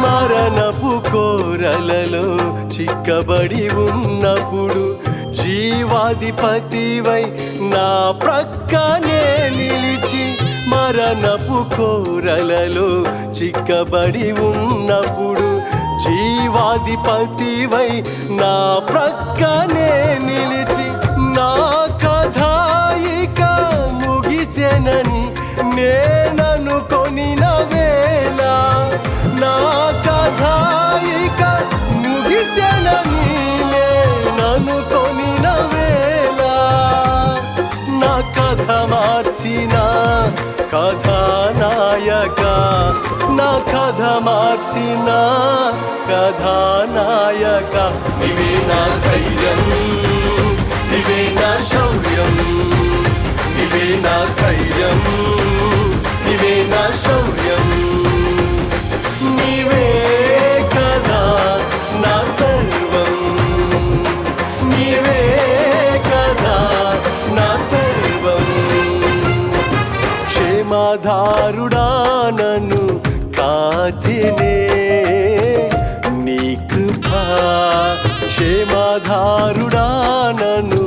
మరణపు కోరలలో చిక్కబడి ఉన్నప్పుడు జీవాధిపతివై నా ప్రక్కనే నిలిచి, మరణపు కోరలలో చిక్కబడి ఉన్నప్పుడు జీవాధిపతివై నా ప్రక్కనే నిలిచి, నా కథ ఇక ముగిసెనని నేననుకొనిన వేళ, నా కథ ఇక ముగిసెనని నేననుకొనిన వేళ, నా కథ మార్చిన కథానాయక, నా కథ మార్చిన కథానాయక, నీవే నా ధైర్యం, నీవే నా శౌర్యం, నీవే నా ధైర్యం, నీవే నా శౌర్యం, నీవే కదా నా సర్వం, నీవే కదా నా సర్వం. క్షేమాధారుడా నన్ను కాచినే నీ కృపా, క్షేమాధారుడా నన్ను